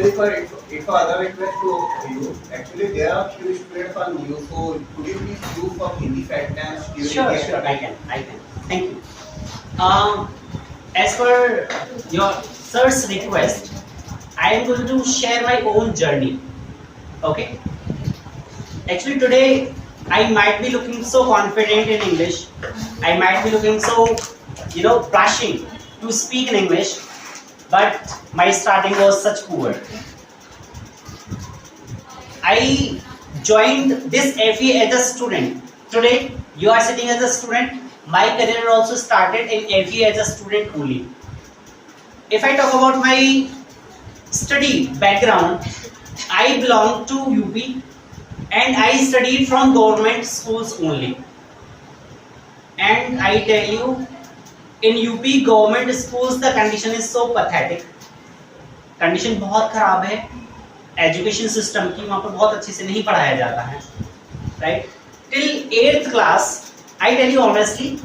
actually, if other request to you, actually there are few students on you, so could you please do for Hindi sentence during Sure, the sure, I can. Thank you. As per your sir's request, I am going to share my own journey. Okay. Actually, today I might be looking so confident in English. I might be looking so, blushing to speak in English, but my starting was such poor. I joined this FE as a student. Today, you are sitting as a student. My career also started in FE as a student only. If I talk about my study background, I belong to UP and I studied from government schools only. And I tell you, in UP government schools the condition is so pathetic. Condition बहुत खराब है. Education system की वहाँ पर बहुत अच्छे से नहीं पढ़ाया जाता है. Right? Till 8th class, I tell you honestly,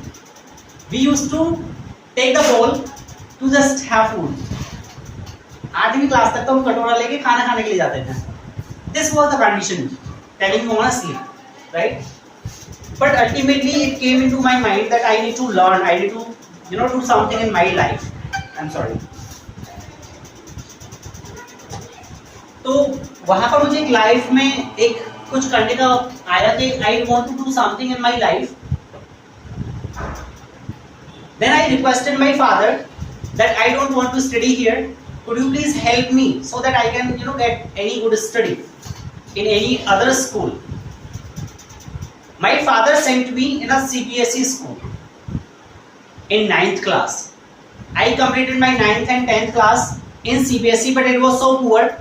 we used to take the bowl to just have food. 8वीं क्लास तक तो हम कटोरा लेके खाना खाने के लिए जाते थे. This was the condition, telling you honestly, right? But ultimately it came into my mind that I need to learn, I need to, do something in my life. I'm sorry. तो वहाँ पर मुझे एक लाइफ में एक कुछ करने का आया कि I want to do something in my life. Then I requested my father that I don't want to study here. Could you please help me so that I can, get any good study in any other school? My father sent me in a CBSE school in 9th class. I completed my 9th and 10th class in CBSE, but it was so poor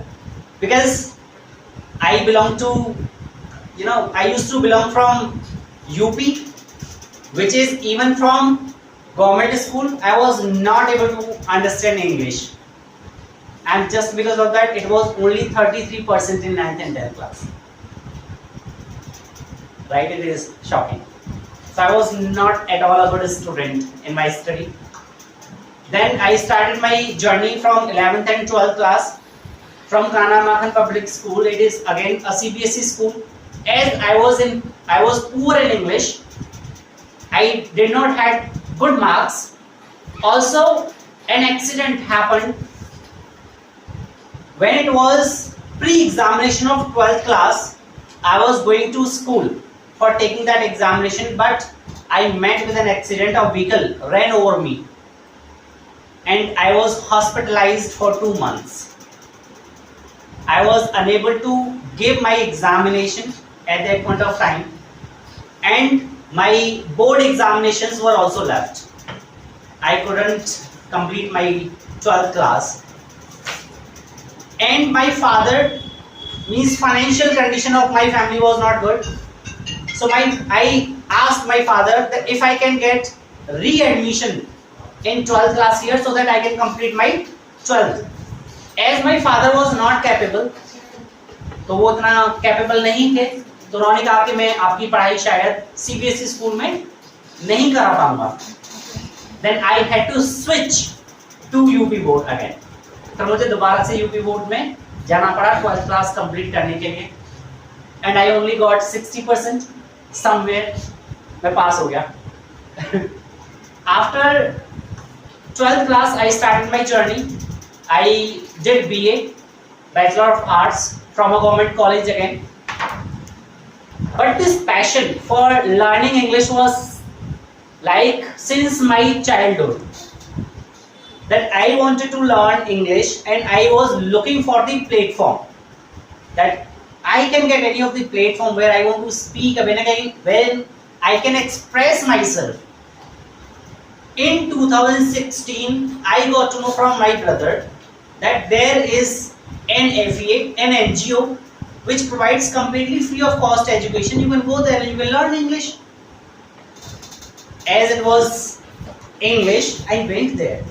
because I belong to, I used to belong from UP, which is even from government school. I was not able to understand English. And just because of that, it was only 33% in 9th and 10th class. Right? It is shocking. So I was not at all a good student in my study. Then I started my journey from 11th and 12th class from Kana Makhan Public School. It is again a CBSE school. As I was poor in English. I did not had good marks. Also, an accident happened when it was pre-examination of 12th class. I was going to school for taking that examination, but I met with an accident. A vehicle ran over me and I was hospitalized for 2 months. I was unable to give my examination at that point of time, and my board examinations were also left. I couldn't complete my 12th class. And my father, means financial condition of my family was not good. So I asked my father that if I can get re-admission in 12th class here so that I can complete my 12th. As my father was not capable, तो वो इतना capable नहीं थे, तो उन्होंने कहा कि मैं आपकी पढ़ाई शायद CBSE स्कूल में नहीं करा पाऊंगा. Then I had to switch to UP board again. तो मुझे दोबारा से UP बोर्ड में जाना पड़ा 12th क्लास कंप्लीट करने के लिए. And I only got 60% somewhere. मैं पास हो गया. After 12th class, I started my journey. I did BA, Bachelor of Arts from a government college again. But this passion for learning English was like since my childhood. That I wanted to learn English and I was looking for the platform that I can get any of the platform where I want to speak, when I can express myself. In 2016, I got to know from my brother that there is an FEA, an NGO, which provides completely free of cost education. You can go there and you can learn English. As it was English, I went there.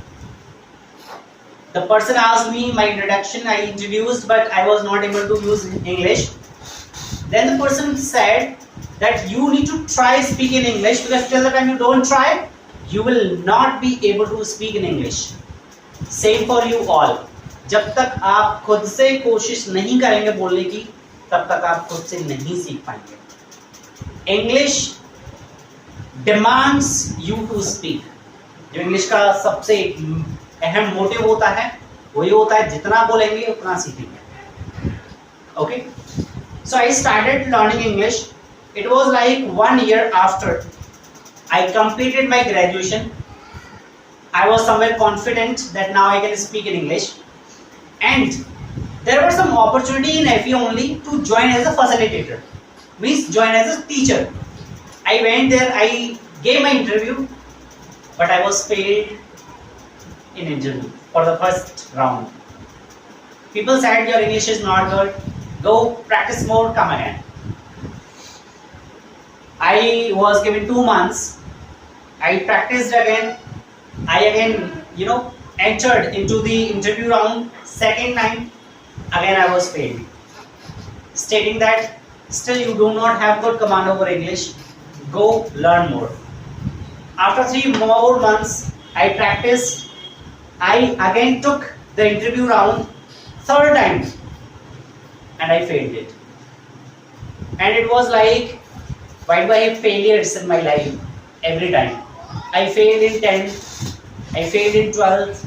The person asked me my introduction, I introduced, but I was not able to use English. Then the person said that you need to try speaking English, because till the time you don't try, you will not be able to speak in English. Same for you all. जब तक आप खुद से कोशिश नहीं करेंगे बोलने की, तब तक आप खुद से नहीं सीख पाएंगे। English demands you to speak. जो इंग्लिश का सबसे अहम मोटिव होता है वही होता है जितना बोलेंगे उतना सीखेंगे। Okay, so I started learning English. It was like 1 year after I completed my graduation. I was somewhere confident that now I can speak in English, and there was some opportunity in FE only to join as a facilitator, means join as a teacher. I went there, I gave my interview, but I was failed in interview for the first round. People said your English is not good, go practice more, come again. I was given 2 months. I practiced again. I again, entered into the interview round. Second time, again I was failed, stating that still you do not have good command over English. Go learn more. After 3 more months, I practiced. I again took the interview round. Third time, and I failed it. And it was like, why do I have failures in my life every time? I failed in 10th, I failed in 12th.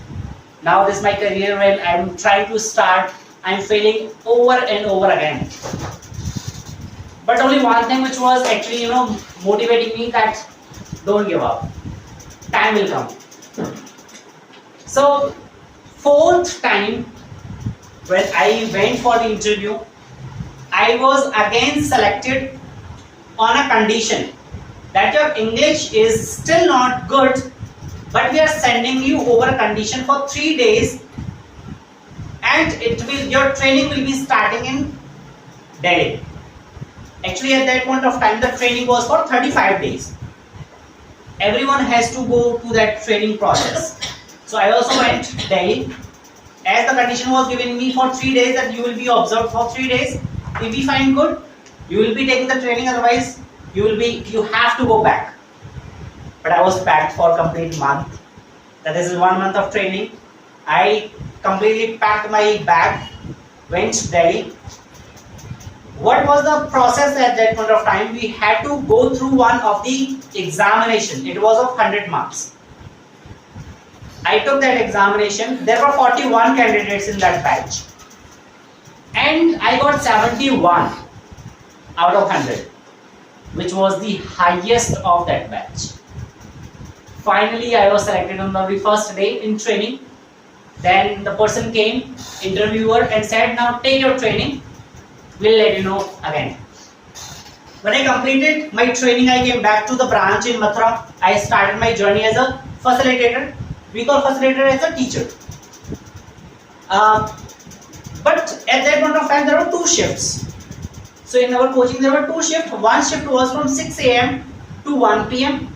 Now this is my career when I'm trying to start, I'm failing over and over again. But only one thing which was actually, motivating me, that don't give up. Time will come. So, 4th time, when I went for the interview, I was again selected on a condition that your English is still not good, but we are sending you over a condition for 3 days, and your training will be starting in Delhi. Actually, at that point of time, the training was for 35 days. Everyone has to go to that training process. So I also went to Delhi. As the condition was given me for 3 days, that you will be observed for 3 days. If we find good, you will be taking the training. Otherwise, you have to go back. But I was packed for a complete month. That is 1 month of training. I completely packed my bag, went to Delhi. What was the process at that point of time? We had to go through one of the examination. It was of 100 marks. I took that examination. There were 41 candidates in that batch, and I got 71 out of 100, which was the highest of that batch. Finally, I was selected on the very first day in training. Then the person came, interviewer, and said, now take your training. We'll let you know again. When I completed my training, I came back to the branch in Mathura. I started my journey as a facilitator. We call facilitator as a teacher. But at that point of time, there were 2 shifts. So in our coaching, there were 2 shifts. One shift was from 6 a.m. to 1 p.m.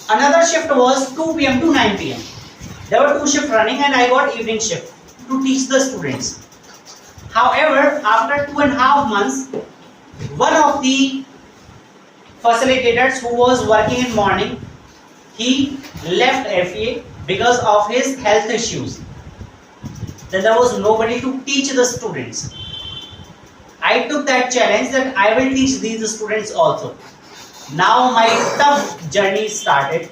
Another shift was 2 p.m. to 9 p.m. There were 2 shifts running, and I got evening shift to teach the students. However, after 2.5 months, one of the facilitators who was working in morning, he left FA because of his health issues. Then there was nobody to teach the students. I took that challenge that I will teach these students also. Now my tough journey started.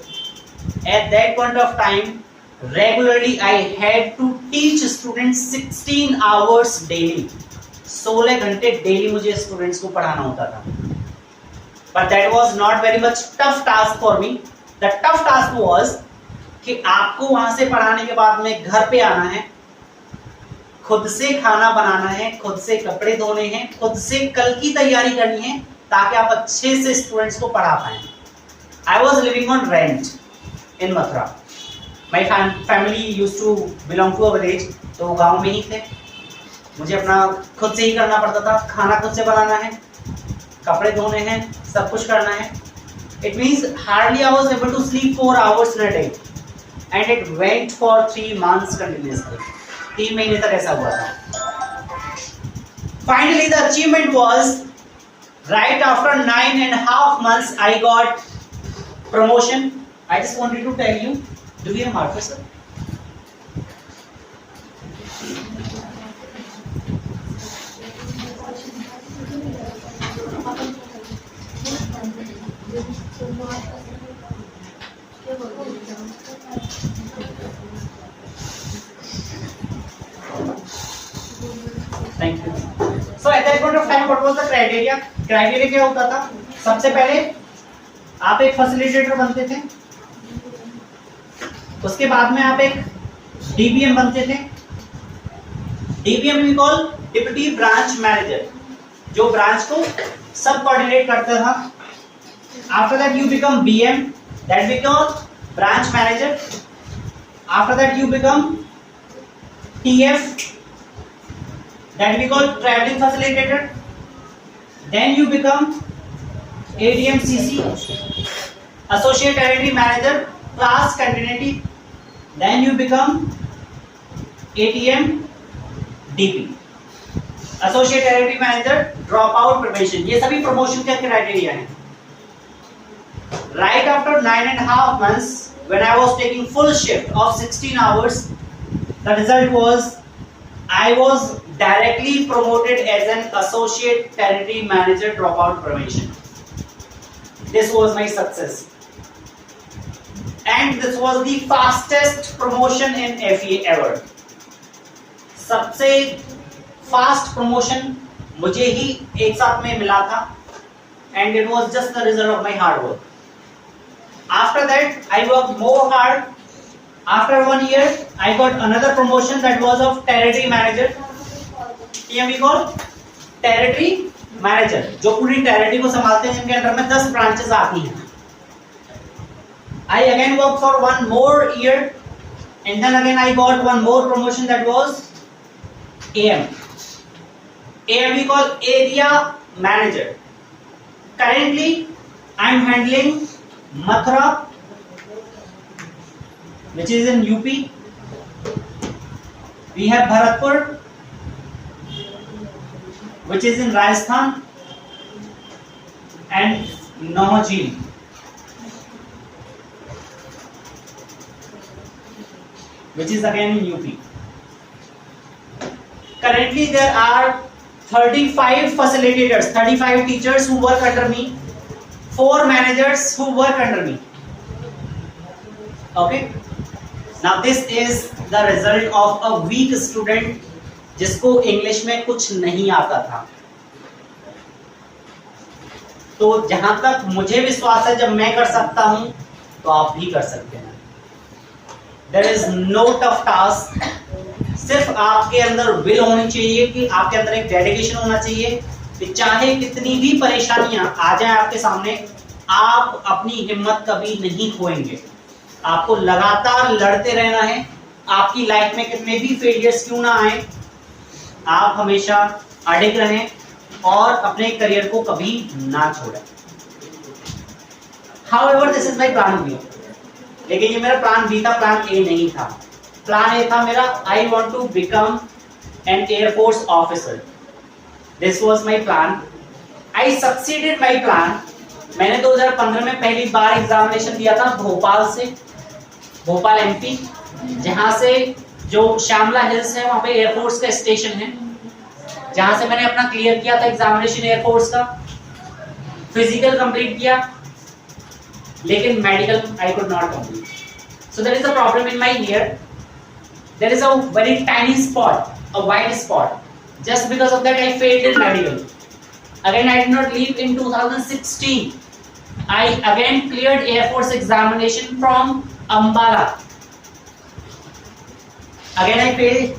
At that point of time, regularly I had to teach students 16 hours daily. 16 घंटे daily मुझे students को पढ़ाना होता था. But that was not very much tough task for me. The tough task was कि आपको वहां से पढ़ाने के बाद में घर पे आना है, खुद से खाना बनाना है, खुद से कपड़े धोने हैं, खुद से कल की तैयारी करनी है, ताकि आप अच्छे से स्टूडेंट्स को पढ़ा पाएं. I was living on rent in Mathura. My family used to belong to a village, तो गांव में ही थे. मुझे अपना खुद से ही करना पड़ता था. खाना खुद से बनाना है, कपड़े धोने हैं, सब कुछ करना है. It means hardly I was able to sleep 4 hours in a day, and it went for 3 months continuously. 3 महीने तक ऐसा हुआ था. Finally, the achievement was right after 9.5 months, I got promotion. I just wanted to tell you. Do we have markers, sir? Thank you. So at that point of time, what was the criteria? Criteria क्या होता था? सबसे पहले आप एक facilitator बनते थे, उसके बाद में आप एक डीबीएम बनते थे. DBM we call deputy branch manager, जो ब्रांच को सब कोऑर्डिनेट करता था. After that you become BM, that become branch manager. After that you become TF, that we call traveling facilitator. Then you become ADMCC, associate territory manager, class continuity. Then you become ATM DP, associate territory manager, dropout prevention. ये सभी promotion के criteria हैं. Right after 9.5 months, when I was taking full shift of 16 hours, the result was I was directly promoted as an associate territory manager, dropout prevention. This was my success, and this was the fastest promotion in FE ever. सबसे fast promotion मुझे ही एक साथ में मिला था, and it was just the result of my hard work. After that, I worked more hard. After 1 year, I got another promotion that was of territory manager. ये we call territory manager, जो पूरी territory को संभालते हैं, जिनके under में 10 branches आती हैं. I again worked for 1 more year, and then again I got 1 more promotion, that was AM. AM we call area manager. Currently, I am handling Mathura, which is in UP. We have Bharatpur, which is in Rajasthan, and Naujil, which is again in UP. Currently there are 35 facilitators, 35 teachers who work under me, 4 managers who work under me. Okay. Now this is the result of a weak student जिसको English में कुछ नहीं आता था. तो जहां तक मुझे विश्वास है, जब मैं कर सकता हूं तो आप भी कर सकते हैं. There is no tough task. सिर्फ आपके अंदर विल होनी चाहिए, कि आपके अंदर एक डेडिकेशन होना चाहिए कि चाहे कितनी भी परेशानियां आ जाए आपके सामने, आप अपनी हिम्मत कभी नहीं खोएंगे. आपको लगातार लड़ते रहना है. आपकी लाइफ में कितने भी फेलियर्स क्यों ना आए, आप हमेशा अडिग रहें और अपने करियर को कभी ना छोड़ें. However, this is my plan B. लेकिन ये मेरा प्लान बी था, प्लान ए नहीं था. प्लान ए था मेरा, I want to become an Air Force officer. This was my plan. I succeeded my plan. मैंने 2015 में पहली बार एग्जामिनेशन दिया था भोपाल से, भोपाल एमपी, जहाँ से जो श्यामला हिल्स है, वहाँ पे एयरफोर्स का स्टेशन है, जहाँ से मैंने अपना क्लियर किया था एग्जामिनेशन एयरफोर्स का. फिजिकल कंप्लीट किया, लेकिन medical I could not complete. So there is a problem in my ear. There is a very tiny spot, a white spot. Just because of that I failed in medical. Again, I did not leave in 2016. I again cleared Air Force examination from Ambala. Again, I failed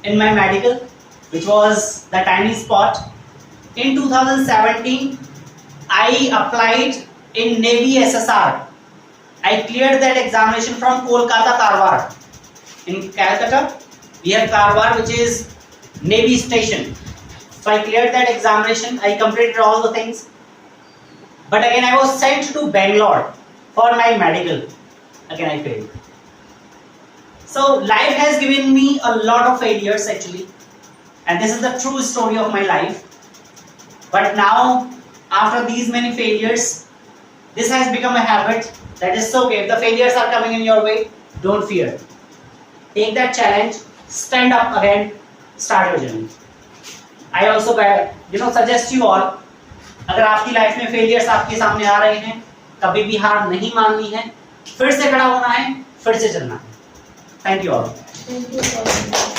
in my medical, which was the tiny spot. In 2017, I applied in Navy SSR. I cleared that examination from Kolkata, Karwar. In Calcutta, we have Karwar, which is Navy station. So I cleared that examination. I completed all the things. But again, I was sent to Bangalore for my medical. Again, I failed. So life has given me a lot of failures actually. And this is the true story of my life. But now, after these many failures, this has become a habit. That is okay. If the failures are coming in your way, don't fear. Take that challenge. Stand up again. Start your journey. I also suggest you all अगर आपकी life में failures आपके सामने आ रहे हैं, कभी भी हार नहीं माननी है, फिर से खड़ा होना है, फिर से चलना है। Thank you all. Thank you so much.